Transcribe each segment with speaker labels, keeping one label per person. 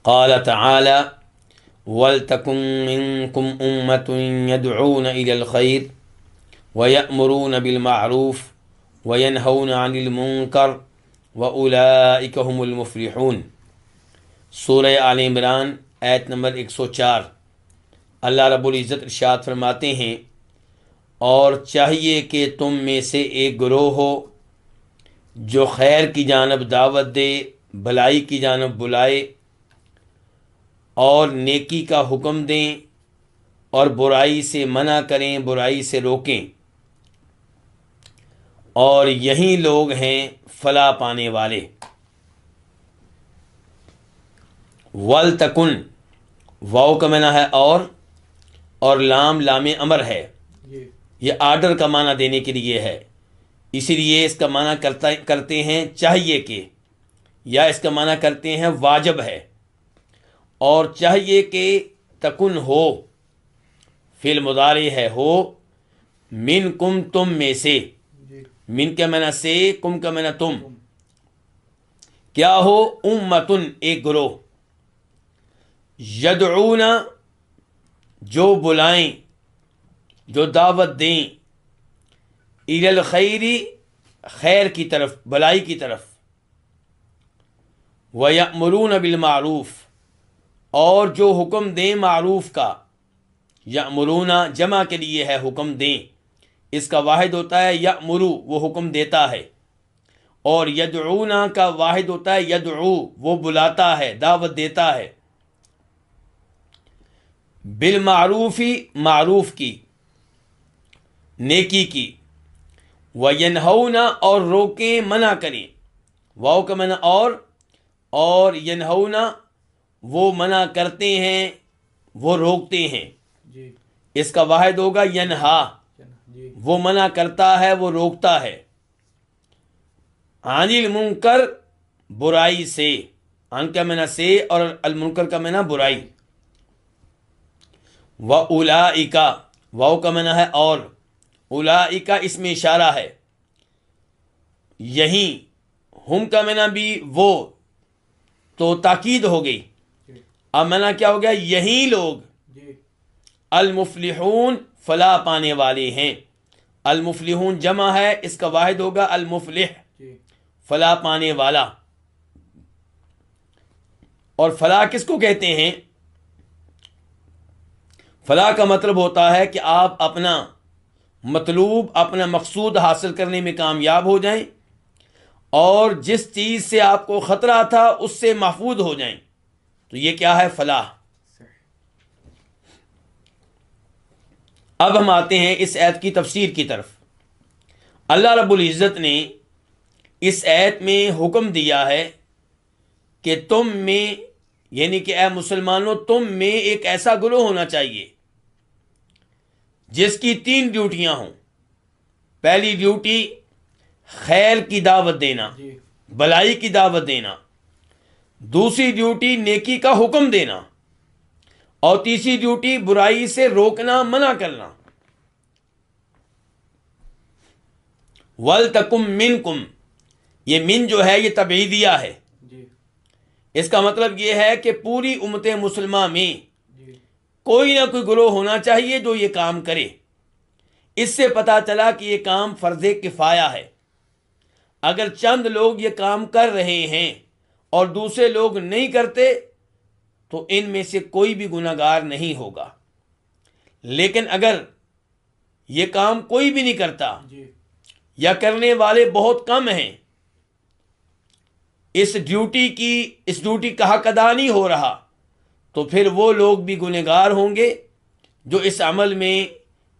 Speaker 1: قال تعالی وَلْتَكُن مِّنكُمْ أُمَّةٌ يَدْعُونَ إِلَى الْخَيْرِ وَيَأْمُرُونَ بِالْمَعْرُوفِ وَيَنْهَوْنَ عَنِ الْمُنكَرِ وَأُولَٰئِكَ هُمُ الْمُفْلِحُونَ۔ سورہ آل عمران آیت نمبر 104۔ اللہ رب العزت ارشاد فرماتے ہیں، اور چاہیے کہ تم میں سے ایک گروہ ہو جو خیر کی جانب دعوت دے، بھلائی کی جانب بلائے، اور نیکی کا حکم دیں اور برائی سے منع کریں، برائی سے روکیں، اور یہی لوگ ہیں فلاح پانے والے۔ وَلْتَكُن، واو کا معنی ہے اور لام امر ہے، یہ آرڈر کا معنی دینے کے لیے ہے، اسی لیے اس کا معنی کرتے ہیں چاہیے کہ، یا اس کا معنی کرتے ہیں واجب ہے۔ اور چاہیے کہ تکن ہو، فعل مضارع ہے، ہو، منکم تم میں سے، من کا معنی سے، کم کا معنی تم، کیا ہو، امتن ایک گروہ، یدعون جو بلائیں، جو دعوت دیں، الی الخیر خیر کی طرف، بلائی کی طرف، وَيَأْمُرُونَ بِالْمَعْرُوفِ اور جو حکم دیں معروف کا۔ یأمرون جمع کے لیے ہے حکم دیں، اس کا واحد ہوتا ہے یأمرو، وہ حکم دیتا ہے، اور یدعون کا واحد ہوتا ہے یدعو، وہ بلاتا ہے، دعوت دیتا ہے۔ بالمعروفی معروف کی، نیکی کی، وینہون اور روکیں، منع کریں، واو کا منع اور ینہون وہ منع کرتے ہیں، وہ روکتے ہیں، اس کا واحد ہوگا ینہا، وہ منع کرتا ہے، وہ روکتا ہے، عن المنکر برائی سے، عن کا معنی سے اور المنکر کا معنی برائی، وَأُولَٰئِکَ واو کا معنی ہے اور، اولئک اس میں اشارہ ہے، یہی، ہم کا معنی بھی وہ، تو تاکید ہو گئی، اب معنی کیا ہو گیا، یہی لوگ المفلحون فلاح پانے والے ہیں۔ المفلحون جمع ہے، اس کا واحد ہوگا المفلح، فلاح پانے والا۔ اور فلاح کس کو کہتے ہیں؟ فلاح کا مطلب ہوتا ہے کہ آپ اپنا مطلوب، اپنا مقصود حاصل کرنے میں کامیاب ہو جائیں، اور جس چیز سے آپ کو خطرہ تھا اس سے محفوظ ہو جائیں، تو یہ کیا ہے؟ فلاح۔ اب ہم آتے ہیں اس آیت کی تفسیر کی طرف۔ اللہ رب العزت نے اس آیت میں حکم دیا ہے کہ تم میں، یعنی کہ اے مسلمانوں، تم میں ایک ایسا گروہ ہونا چاہیے جس کی 3 ڈیوٹیاں ہوں۔ پہلی ڈیوٹی خیر کی دعوت دینا، بلائی کی دعوت دینا، دوسری ڈیوٹی نیکی کا حکم دینا، اور تیسری ڈیوٹی برائی سے روکنا، منع کرنا۔ وَلْتَكُن مِّنكُمْ، یہ من جو ہے یہ تبعیدیہ ہے، اس کا مطلب یہ ہے کہ پوری امت مسلمہ میں کوئی نہ کوئی گروہ ہونا چاہیے جو یہ کام کرے۔ اس سے پتہ چلا کہ یہ کام فرض کفایہ ہے۔ اگر چند لوگ یہ کام کر رہے ہیں اور دوسرے لوگ نہیں کرتے تو ان میں سے کوئی بھی گناہگار نہیں ہوگا، لیکن اگر یہ کام کوئی بھی نہیں کرتا یا کرنے والے بہت کم ہیں، اس ڈیوٹی کا حق ادا نہیں ہو رہا، تو پھر وہ لوگ بھی گنہگار ہوں گے جو اس عمل میں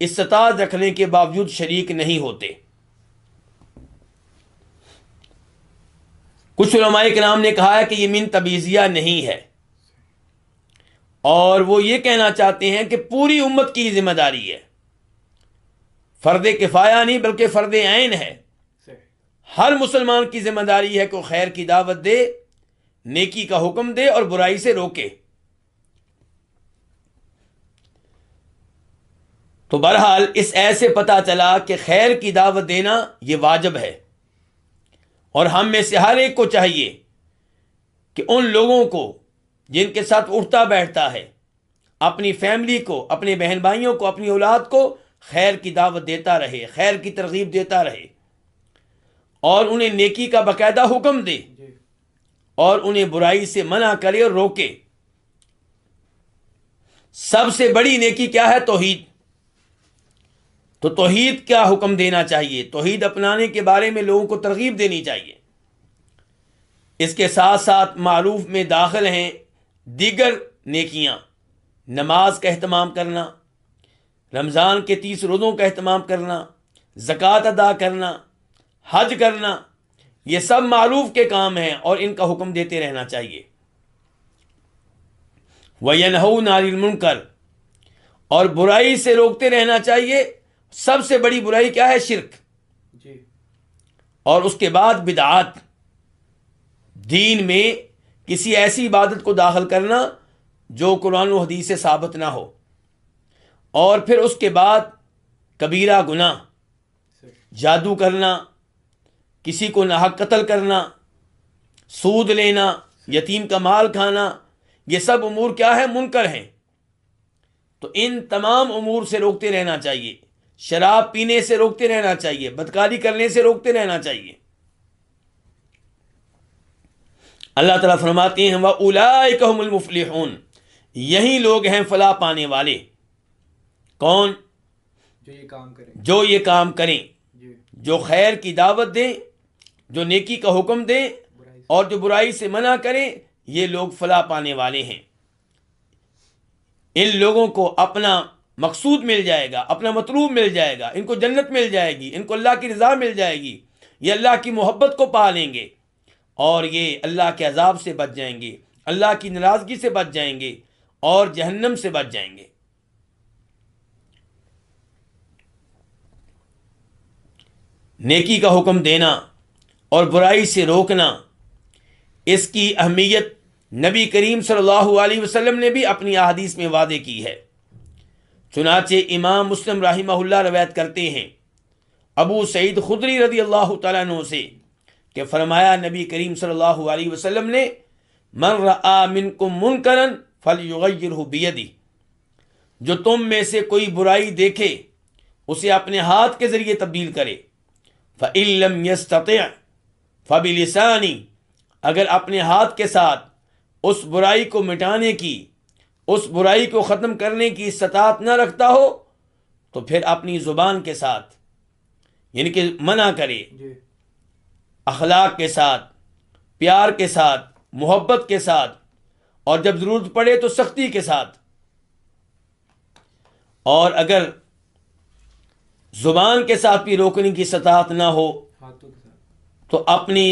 Speaker 1: استطاعت رکھنے کے باوجود شریک نہیں ہوتے۔ کچھ علماء کرام نے کہا ہے کہ یہ من تبعیضیہ نہیں ہے، اور وہ یہ کہنا چاہتے ہیں کہ پوری امت کی ذمہ داری ہے، فرض کفایہ نہیں بلکہ فرض عین ہے۔ ہر مسلمان کی ذمہ داری ہے کہ وہ خیر کی دعوت دے، نیکی کا حکم دے اور برائی سے روکے۔ تو بہرحال اس ایسے پتہ چلا کہ خیر کی دعوت دینا یہ واجب ہے، اور ہم میں سے ہر ایک کو چاہیے کہ ان لوگوں کو جن کے ساتھ اٹھتا بیٹھتا ہے، اپنی فیملی کو، اپنے بہن بھائیوں کو، اپنی اولاد کو خیر کی دعوت دیتا رہے، خیر کی ترغیب دیتا رہے، اور انہیں نیکی کا باقاعدہ حکم دے اور انہیں برائی سے منع کرے اور روکے۔ سب سے بڑی نیکی کیا ہے؟ توحید۔ تو توحید کا حکم دینا چاہیے، توحید اپنانے کے بارے میں لوگوں کو ترغیب دینی چاہیے۔ اس کے ساتھ ساتھ معروف میں داخل ہیں دیگر نیکیاں، نماز کا اہتمام کرنا، رمضان کے 30 روزوں کا اہتمام کرنا، زکوٰۃ ادا کرنا، حج کرنا، یہ سب معروف کے کام ہیں اور ان کا حکم دیتے رہنا چاہیے۔ وَيَنْهَوْنَ عَنِ الْمُنْكَرِ، اور برائی سے روکتے رہنا چاہیے۔ سب سے بڑی برائی کیا ہے؟ شرک، اور اس کے بعد بدعات، دین میں کسی ایسی عبادت کو داخل کرنا جو قرآن و حدیث سے ثابت نہ ہو، اور پھر اس کے بعد کبیرہ گناہ، جادو کرنا، کسی کو ناحق قتل کرنا، سود لینا، یتیم کا مال کھانا، یہ سب امور کیا ہے؟ منکر ہیں۔ تو ان تمام امور سے روکتے رہنا چاہیے، شراب پینے سے روکتے رہنا چاہیے، بدکاری کرنے سے روکتے رہنا چاہیے۔ اللہ تعالیٰ فرماتے ہیں وَأُولَئِكَ هُمُ الْمُفْلِحُونَ، یہی لوگ ہیں فلاح پانے والے۔ کون؟ جو یہ کام کریں، جو خیر کی دعوت دیں، جو نیکی کا حکم دیں اور جو برائی سے منع کریں، یہ لوگ فلاح پانے والے ہیں۔ ان لوگوں کو اپنا مقصود مل جائے گا، اپنا مطلوب مل جائے گا، ان کو جنت مل جائے گی، ان کو اللہ کی رضا مل جائے گی، یہ اللہ کی محبت کو پا لیں گے، اور یہ اللہ کے عذاب سے بچ جائیں گے، اللہ کی ناراضگی سے بچ جائیں گے اور جہنم سے بچ جائیں گے۔ نیکی کا حکم دینا اور برائی سے روکنا، اس کی اہمیت نبی کریم صلی اللہ علیہ وسلم نے بھی اپنی احادیث میں وعدے کی ہے۔ چنانچہ امام مسلم رحمہ اللہ روایت کرتے ہیں ابو سعید خدری رضی اللہ تعالیٰ عنہ سے کہ فرمایا نبی کریم صلی اللہ علیہ وسلم نے من رآ منکم منکرا فلیغیرہ بیدہ، جو تم میں سے کوئی برائی دیکھے اسے اپنے ہاتھ کے ذریعے تبدیل کرے، فإن لم یستطع فبلسانہ، اگر اپنے ہاتھ کے ساتھ اس برائی کو مٹانے کی، اس برائی کو ختم کرنے کی استطاعت نہ رکھتا ہو تو پھر اپنی زبان کے ساتھ، یعنی کہ منع کرے، اخلاق کے ساتھ، پیار کے ساتھ، محبت کے ساتھ، اور جب ضرورت پڑے تو سختی کے ساتھ۔ اور اگر زبان کے ساتھ بھی روکنے کی استطاعت نہ ہو تو اپنی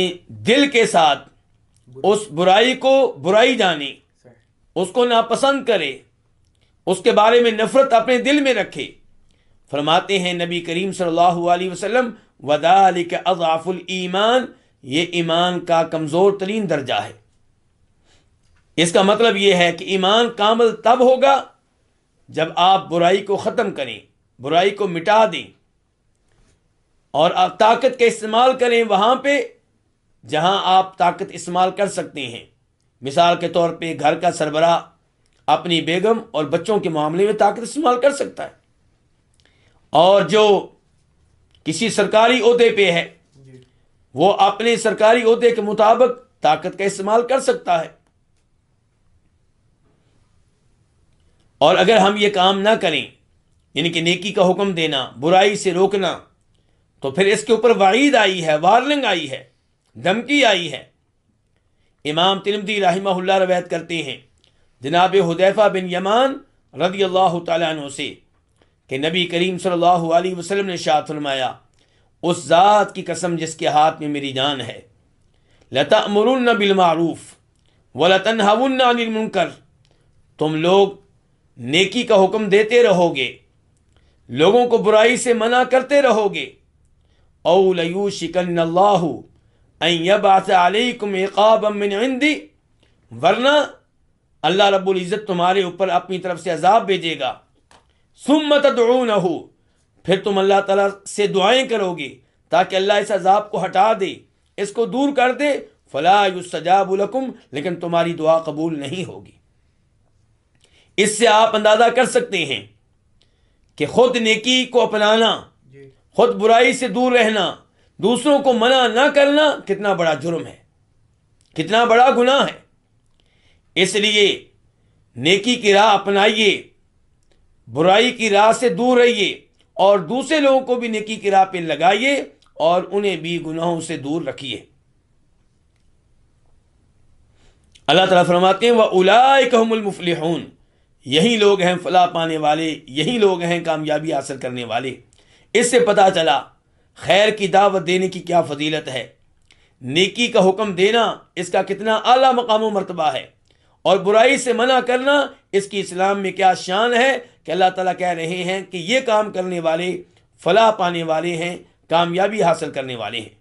Speaker 1: دل کے ساتھ اس برائی کو برائی جانے، اس کو ناپسند کرے، اس کے بارے میں نفرت اپنے دل میں رکھے۔ فرماتے ہیں نبی کریم صلی اللہ علیہ وسلم وَذَلِكَ أَضْعَفُ الْإِيمَانِ، یہ ایمان کا کمزور ترین درجہ ہے۔ اس کا مطلب یہ ہے کہ ایمان کامل تب ہوگا جب آپ برائی کو ختم کریں، برائی کو مٹا دیں، اور آپ طاقت کا استعمال کریں وہاں پہ جہاں آپ طاقت استعمال کر سکتے ہیں۔ مثال کے طور پہ گھر کا سربراہ اپنی بیگم اور بچوں کے معاملے میں طاقت استعمال کر سکتا ہے، اور جو کسی سرکاری عہدے پہ ہے وہ اپنے سرکاری عہدے کے مطابق طاقت کا استعمال کر سکتا ہے۔ اور اگر ہم یہ کام نہ کریں، یعنی کہ نیکی کا حکم دینا، برائی سے روکنا، تو پھر اس کے اوپر وعید آئی ہے، وارننگ آئی ہے، دھمکی آئی ہے۔ امام ترمذی رحمہ اللہ روایت کرتے ہیں جناب حذیفہ بن یمان رضی اللہ تعالیٰ عنہ سے کہ نبی کریم صلی اللہ علیہ وسلم نے ارشاد فرمایا، اس ذات کی قسم جس کے ہاتھ میں میری جان ہے، لَتَأْمُرُنَّ بِالْمَعْرُوفِ وَلَتَنْهَوُنَّ عَنِ الْمُنْكَرِ، تم لوگ نیکی کا حکم دیتے رہو گے، لوگوں کو برائی سے منع کرتے رہو گے، اَوْ لَيُوشِكَنَّ اللَّهُ أَن يَبْعَثَ عَلَيْكُمْ عِقَابًا مِّنْ عِنْدِهِ، ورنہ اللہ رب العزت تمہارے اوپر اپنی طرف سے عذاب بھیجے گا، ثُمَّ تَدْعُونَهُ، پھر تم اللہ تعالیٰ سے دعائیں کرو گے تاکہ اللہ اس عذاب کو ہٹا دے، اس کو دور کر دے، فلا یستجاب لکم، لیکن تمہاری دعا قبول نہیں ہوگی۔ اس سے آپ اندازہ کر سکتے ہیں کہ خود نیکی کو اپنانا، خود برائی سے دور رہنا، دوسروں کو منع نہ کرنا کتنا بڑا جرم ہے، کتنا بڑا گناہ ہے۔ اس لیے نیکی کی راہ اپنائیے، برائی کی راہ سے دور رہیے، اور دوسرے لوگوں کو بھی نیکی کی راہ پہ لگائیے اور انہیں بھی گناہوں سے دور رکھیے۔ اللہ تعالیٰ فرماتے ہیں وَأُولَئِكَ هُمُ الْمُفْلِحُونَ، یہی لوگ ہیں فلاح پانے والے، یہی لوگ ہیں کامیابی حاصل کرنے والے۔ اس سے پتہ چلا خیر کی دعوت دینے کی کیا فضیلت ہے، نیکی کا حکم دینا اس کا کتنا اعلیٰ مقام و مرتبہ ہے، اور برائی سے منع کرنا اس کی اسلام میں کیا شان ہے کہ اللہ تعالیٰ کہہ رہے ہیں کہ یہ کام کرنے والے فلاح پانے والے ہیں، کامیابی حاصل کرنے والے ہیں۔